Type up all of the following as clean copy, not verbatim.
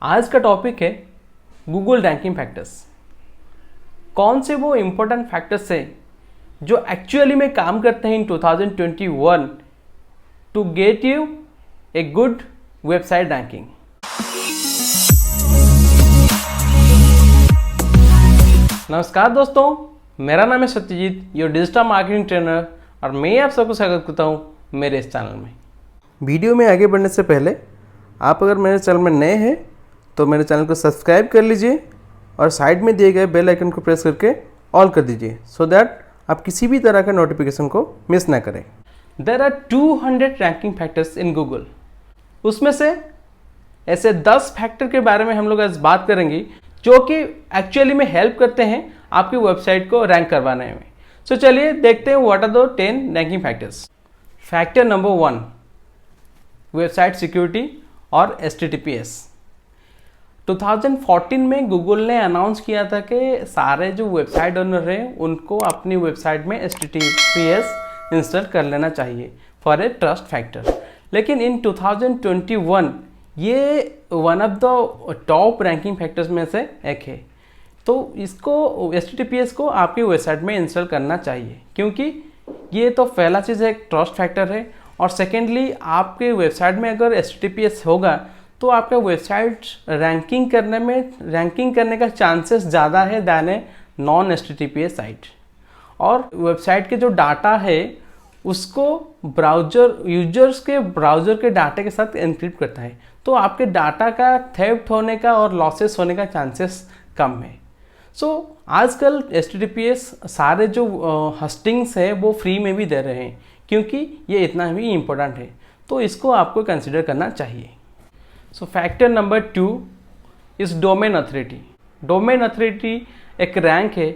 आज का टॉपिक है गूगल रैंकिंग फैक्टर्स। कौन से वो इम्पोर्टेंट फैक्टर्स हैं जो एक्चुअली में काम करते हैं in 2021 to get you a good website ranking. नमस्कार दोस्तों, मेरा नाम है Satyajit, your digital marketing trainer, और मैं आप सबको स्वागत करता हूँ मेरे इस चैनल में। वीडियो में आगे बढ़ने से पहले आप अगर मेरे चैनल में नए हैं तो मेरे चैनल को सब्सक्राइब कर लीजिए और साइड में दिए गए बेल आइकन को प्रेस करके ऑल कर दीजिए सो दैट आप किसी भी तरह का नोटिफिकेशन को मिस ना करें। There are 200 ranking factors in Google. उसमें से ऐसे 10 फैक्टर के बारे में हम लोग आज बात करेंगे जो कि एक्चुअली में हेल्प करते हैं आपकी वेबसाइट को रैंक करवाने में। सो चलिए देखते हैं what are the 10 ranking factors. Factor number 1, website security और HTTPS। 2014 में गूगल ने अनाउंस किया था कि सारे जो वेबसाइट ओनर हैं उनको अपनी वेबसाइट में HTTPS इंस्टॉल कर लेना चाहिए फॉर ए ट्रस्ट फैक्टर। लेकिन इन 2021 ये one of the top ranking factors में से एक है, तो इसको HTTPS को आपकी वेबसाइट में इंस्टॉल करना चाहिए क्योंकि ये तो पहला चीज़ है, एक ट्रस्ट फैक्टर है, और सेकेंडली आपके वेबसाइट में अगर HTTPS होगा तो आपका वेबसाइट रैंकिंग करने का चांसेस ज़्यादा है than a non HTTPS site. और वेबसाइट के जो डाटा है उसको यूजर्स के ब्राउज़र के डाटा के साथ एन्क्रिप्ट करता है, तो आपके डाटा का थेफ्ट होने का और लॉसेस होने का चांसेस कम है। सो आजकल HTTPS सारे जो हस्टिंग्स है वो फ्री में भी दे रहे हैं क्योंकि ये इतना भी इम्पोर्टेंट है, तो इसको आपको कंसिडर करना चाहिए। सो फैक्टर नंबर 2 इस डोमेन अथॉरिटी। डोमेन अथॉरिटी एक रैंक है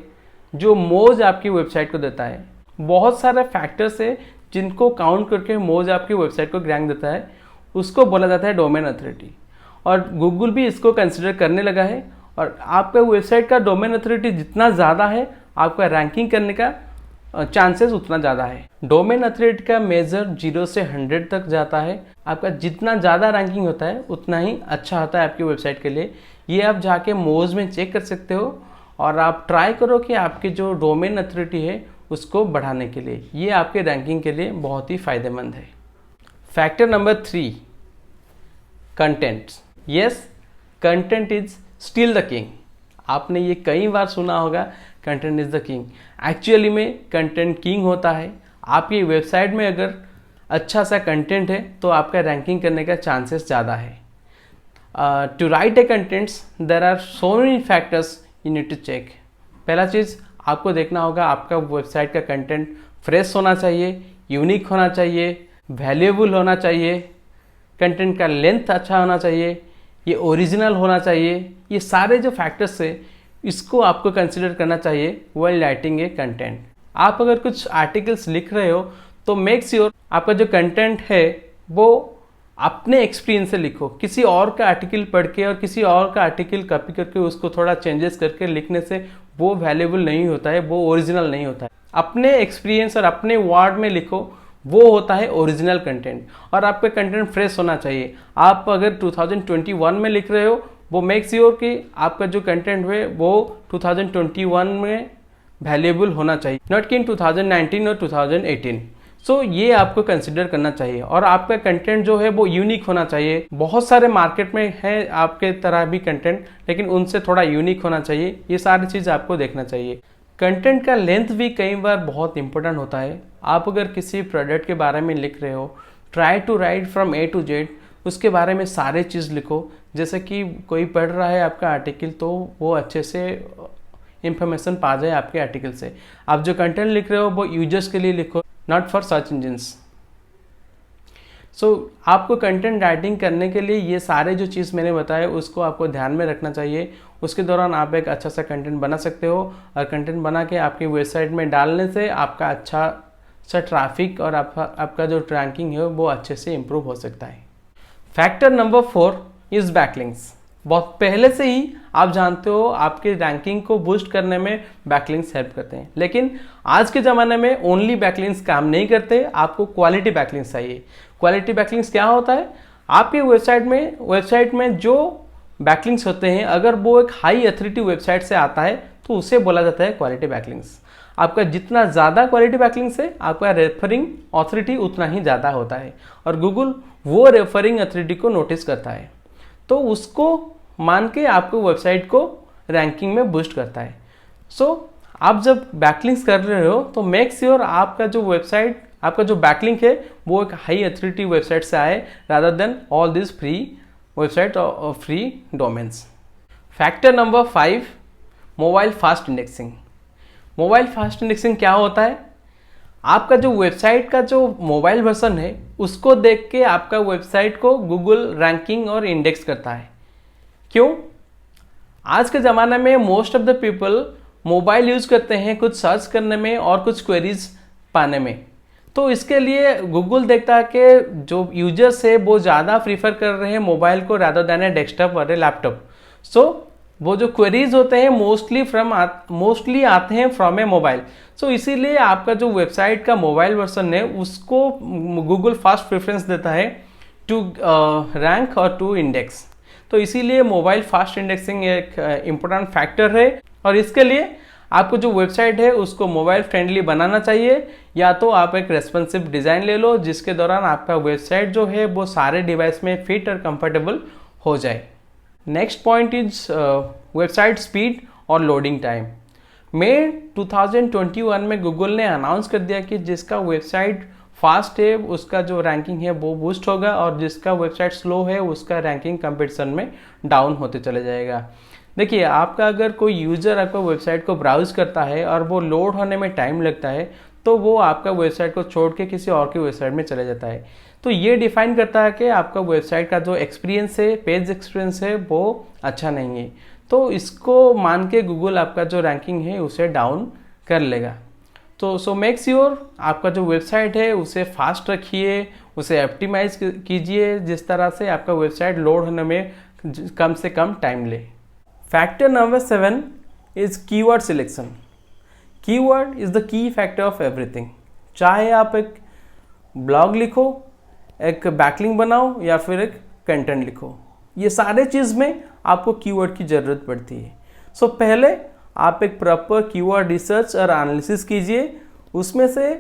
जो मोज आपकी वेबसाइट को देता है। बहुत सारे फैक्टर्स है जिनको काउंट करके मोज आपकी वेबसाइट को रैंक देता है, उसको बोला जाता है डोमेन अथॉरिटी, और गूगल भी इसको कंसिडर करने लगा है। और आपका वेबसाइट का डोमेन अथॉरिटी जितना ज़्यादा है आपका रैंकिंग करने का चांसेस उतना ज़्यादा है। डोमेन अथॉरिटी का मेजर 0 से 100 तक जाता है। आपका जितना ज़्यादा रैंकिंग होता है उतना ही अच्छा होता है आपकी वेबसाइट के लिए। ये आप जाके मोज में चेक कर सकते हो और आप ट्राई करो कि आपकी जो डोमेन अथॉरिटी है उसको बढ़ाने के लिए। ये आपके रैंकिंग के लिए बहुत ही फ़ायदेमंद है। Factor number 3, content. Yes, content is still the king. आपने ये कई बार सुना होगा, content is the king. Actually में कंटेंट किंग होता है। आपकी वेबसाइट में अगर अच्छा सा कंटेंट है तो आपका रैंकिंग करने का चांसेस ज़्यादा है। To write a contents there are so many factors you need to check. पहला चीज़ आपको देखना होगा, आपका वेबसाइट का कंटेंट फ्रेश होना चाहिए, यूनिक होना चाहिए, वैल्यूएबल होना चाहिए, कंटेंट का लेंथ अच्छा होना चाहिए, ये ओरिजिनल होना चाहिए। ये सारे जो फैक्टर्स है इसको आपको कंसिडर करना चाहिए व्हाइल राइटिंग ए कंटेंट। आप अगर कुछ आर्टिकल्स लिख रहे हो तो मेक श्योर आपका जो कंटेंट है वो अपने एक्सपीरियंस से लिखो। किसी और का आर्टिकल पढ़ के और किसी और का आर्टिकल कॉपी करके उसको थोड़ा चेंजेस करके लिखने से वो वैल्यूएबल नहीं होता है, वो ओरिजिनल नहीं होता है। अपने एक्सपीरियंस और अपने वर्ड में लिखो, वो होता है ओरिजिनल कंटेंट। और आपका कंटेंट फ्रेश होना चाहिए। आप अगर 2021 में लिख रहे हो वो मेक श्योर कि आपका जो कंटेंट है वो 2021 में वैल्यूएबल होना चाहिए, नॉट कि इन 2019 और 2018। सो ये आपको कंसिडर करना चाहिए। और आपका कंटेंट जो है वो यूनिक होना चाहिए। बहुत सारे मार्केट में है आपके तरह भी कंटेंट, लेकिन उनसे थोड़ा यूनिक होना चाहिए। ये सारी चीज़ आपको देखना चाहिए। कंटेंट का लेंथ भी कई बार बहुत इंपॉर्टेंट होता है। आप अगर किसी प्रोडक्ट के बारे में लिख रहे हो, try to write from A to Z, उसके बारे में सारे चीज़ लिखो। जैसे कि कोई पढ़ रहा है आपका आर्टिकल तो वो अच्छे से इंफॉर्मेशन पा जाए आपके आर्टिकल से। आप जो कंटेंट लिख रहे हो वो यूजर्स के लिए लिखो, नॉट फॉर सर्च इंजिन्स। सो आपको कंटेंट राइटिंग करने के लिए ये सारे जो चीज़ मैंने बताए उसको आपको ध्यान में रखना चाहिए। उसके दौरान आप एक अच्छा सा कंटेंट बना सकते हो, और कंटेंट बना के आपकी वेबसाइट में डालने से आपका अच्छा सा ट्रैफिक और आपका जो रैंकिंग है वो अच्छे से इम्प्रूव हो सकता है। Factor number 4 is backlinks. बहुत पहले से ही आप जानते हो आपके रैंकिंग को बूस्ट करने में बैकलिंक्स हेल्प करते हैं, लेकिन आज के ज़माने में ओनली बैकलिंक्स काम नहीं करते, आपको क्वालिटी बैकलिंक्स चाहिए। क्वालिटी बैकलिंक्स क्या होता है? आपकी वेबसाइट में जो बैकलिंक्स होते हैं, अगर वो एक हाई अथॉरिटी वेबसाइट से आता है तो उसे बोला जाता है क्वालिटी बैकलिंक्स। आपका जितना ज़्यादा क्वालिटी बैकलिंक्स है, आपका रेफरिंग अथॉरिटी उतना ही ज़्यादा होता है, और गूगल वो रेफरिंग अथॉरिटी को नोटिस करता है, तो उसको मान के आपको वेबसाइट को रैंकिंग में बूस्ट करता है। सो आप जब बैकलिंक्स कर रहे हो तो मेक श्योर आपका जो वेबसाइट, आपका जो बैकलिंक है वो एक हाई अथॉरिटी वेबसाइट से आए, rather than all this free website और free domains. Factor number 5, mobile fast indexing. Mobile fast indexing क्या होता है? आपका जो वेबसाइट का जो मोबाइल वर्जन है उसको देख के आपका वेबसाइट को गूगल रैंकिंग और इंडेक्स करता है। क्यों? आज के ज़माने में most of the people mobile use करते हैं कुछ सर्च करने में और कुछ क्वेरीज पाने में, तो इसके लिए गूगल देखता है कि जो यूजर्स है वो ज़्यादा प्रीफर कर रहे हैं मोबाइल को रादर देन ए डेस्कटॉप और ए लैपटॉप। सो वो जो क्वेरीज होते हैं मोस्टली आते हैं फ्रॉम ए मोबाइल। सो इसीलिए आपका जो वेबसाइट का मोबाइल वर्जन है उसको गूगल फास्ट प्रेफरेंस देता है टू रैंक और टू इंडेक्स। तो इसीलिए मोबाइल फास्ट इंडेक्सिंग एक इम्पोर्टेंट फैक्टर है, और इसके लिए आपको जो वेबसाइट है उसको मोबाइल फ्रेंडली बनाना चाहिए, या तो आप एक रेस्पॉन्सिव डिज़ाइन ले लो जिसके दौरान आपका वेबसाइट जो है वो सारे डिवाइस में फिट और कंफर्टेबल हो जाए। Next point is website speed और लोडिंग टाइम। मई 2021 में गूगल ने अनाउंस कर दिया कि जिसका वेबसाइट फास्ट है उसका जो रैंकिंग है वो बूस्ट होगा, और जिसका वेबसाइट स्लो है उसका रैंकिंग कंपटीशन में डाउन होते चले जाएगा। देखिए, आपका अगर कोई यूज़र आपका वेबसाइट को ब्राउज करता है और वो लोड होने में टाइम लगता है तो वो आपका वेबसाइट को छोड़ के किसी और की वेबसाइट में चले जाता है। तो ये डिफाइन करता है कि आपका वेबसाइट का जो एक्सपीरियंस है, पेज एक्सपीरियंस है, वो अच्छा नहीं है। तो इसको मान के गूगल आपका जो रैंकिंग है उसे डाउन कर लेगा। तो सो मेक श्योर आपका जो वेबसाइट है उसे फास्ट रखिए, उसे ऑप्टिमाइज कीजिए जिस तरह से आपका वेबसाइट लोड होने में कम से कम टाइम ले। Factor number 7 is keyword selection. Keyword is the key factor of everything. चाहे आप एक ब्लॉग लिखो, एक बैकलिंक बनाओ या फिर एक कंटेंट लिखो, ये सारे चीज़ में आपको कीवर्ड की ज़रूरत पड़ती है। सो पहले आप एक प्रॉपर कीवर्ड रिसर्च और एनालिसिस कीजिए, उसमें से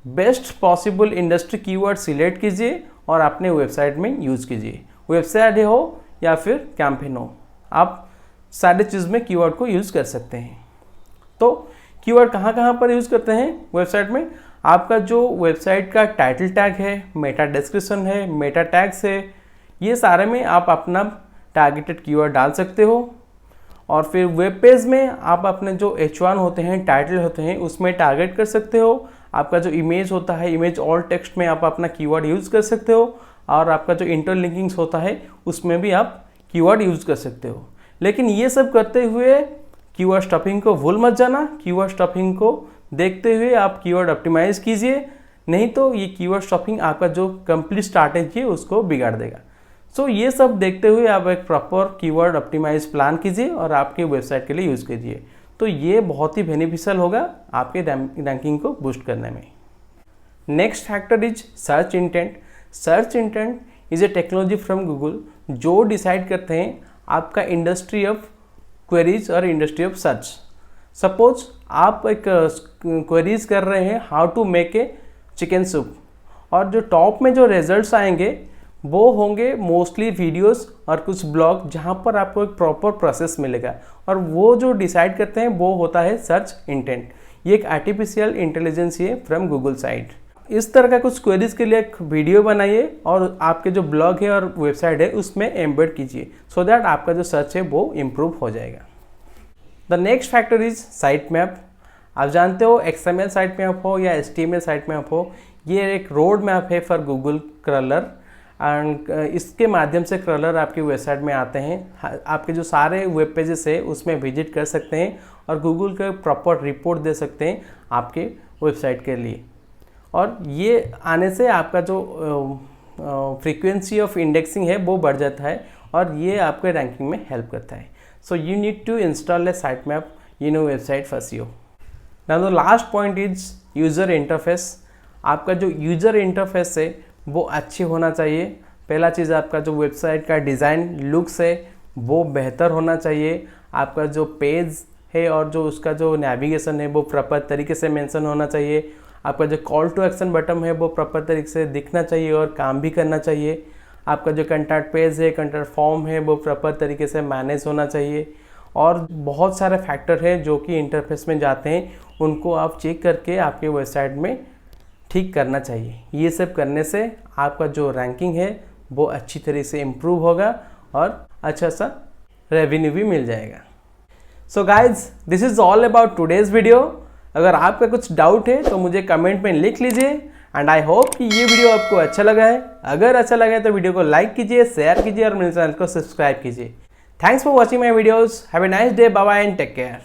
best possible industry keyword select कीजिए और अपने वेबसाइट में यूज़ कीजिए। वेबसाइट हो या फिर कैंपेन हो, आप सारे चीज़ में कीवर्ड को यूज़ कर सकते हैं। तो कीवर्ड कहाँ कहाँ पर यूज़ करते हैं वेबसाइट में? आपका जो वेबसाइट का टाइटल टैग है, मेटा डिस्क्रिप्शन है, मेटा टैग्स है, ये सारे में आप अपना टारगेटेड कीवर्ड डाल सकते हो। और फिर वेब पेज में आप अपने जो H1 होते हैं, टाइटल होते हैं, उसमें टारगेट कर सकते हो। आपका जो इमेज होता है, इमेज ऑल टेक्स्ट में आप अपना कीवर्ड यूज़ कर सकते हो, और आपका जो इंटरलिंकिंग्स होता है उसमें भी आप कीवर्ड यूज़ कर सकते हो। लेकिन ये सब करते हुए कीवर्ड स्टफिंग को भूल मत जाना। कीवर्ड स्टफिंग को देखते हुए आप कीवर्ड ऑप्टिमाइज कीजिए, नहीं तो ये कीवर्ड स्टफिंग आपका जो कंप्लीट स्ट्रैटेजी है उसको बिगाड़ देगा। सो ये सब देखते हुए आप एक प्रॉपर कीवर्ड ऑप्टिमाइज प्लान कीजिए और आपके वेबसाइट के लिए यूज़ कीजिए। तो ये बहुत ही बेनिफिशियल होगा आपके रैंकिंग को बूस्ट करने में। Next factor is search intent. Search intent is a technology from Google जो डिसाइड करते हैं आपका इंडस्ट्री ऑफ क्वेरीज और इंडस्ट्री ऑफ सर्च। सपोज आप एक क्वेरीज कर रहे हैं how to make a chicken soup, और जो टॉप में जो रिजल्ट्स आएंगे वो होंगे मोस्टली वीडियोस और कुछ ब्लॉग जहाँ पर आपको एक प्रॉपर प्रोसेस मिलेगा, और वो जो डिसाइड करते हैं वो होता है सर्च इंटेंट। ये एक आर्टिफिशियल इंटेलिजेंस है फ्रॉम गूगल साइड। इस तरह का कुछ क्वेरीज के लिए एक वीडियो बनाइए और आपके जो ब्लॉग है और वेबसाइट है उसमें एम्बेड कीजिए, सो दैट आपका जो सर्च है वो इम्प्रूव हो जाएगा। The next factor is site map. आप जानते हो XML साइट मैप हो या HTML साइट मैप हो, ये एक रोड मैप है फॉर गूगल क्रॉलर, एंड इसके माध्यम से क्रॉलर आपकी वेबसाइट में आते हैं, आपके जो सारे वेब पेजेस है उसमें विजिट कर सकते हैं और गूगल का प्रॉपर रिपोर्ट दे सकते हैं आपके वेबसाइट के लिए। और ये आने से आपका जो फ्रीक्वेंसी ऑफ इंडेक्सिंग है वो बढ़ जाता है और ये आपके रैंकिंग में हेल्प करता है। So you need to install a site map in your website for SEO। Now the last point is user interface. आपका जो यूज़र इंटरफेस है वो अच्छी होना चाहिए। पहला चीज़ आपका जो वेबसाइट का डिज़ाइन लुक्स है वो बेहतर होना चाहिए। आपका जो पेज है और जो उसका जो नेविगेशन है वो प्रॉपर तरीके से मेंशन होना चाहिए। आपका जो कॉल टू एक्शन बटन है वो प्रॉपर तरीके से दिखना चाहिए और काम भी करना चाहिए। आपका जो कंटैक्ट पेज है, कंटैक्ट फॉर्म है, वो प्रॉपर तरीके से मैनेज होना चाहिए। और बहुत सारे फैक्टर हैं जो कि इंटरफेस में जाते हैं, उनको आप चेक करके आपके वेबसाइट में ठीक करना चाहिए। ये सब करने से आपका जो रैंकिंग है वो अच्छी तरीके से इम्प्रूव होगा और अच्छा सा रेवेन्यू भी मिल जाएगा। So guys, this is all about today's video. अगर आपका कुछ डाउट है तो मुझे कमेंट में लिख लीजिए। एंड आई होप कि ये वीडियो आपको अच्छा लगा है। अगर अच्छा लगा है तो वीडियो को लाइक कीजिए, शेयर कीजिए और मेरे चैनल को सब्सक्राइब कीजिए। Thanks for watching my videos. Have a nice day. Bye bye and take care.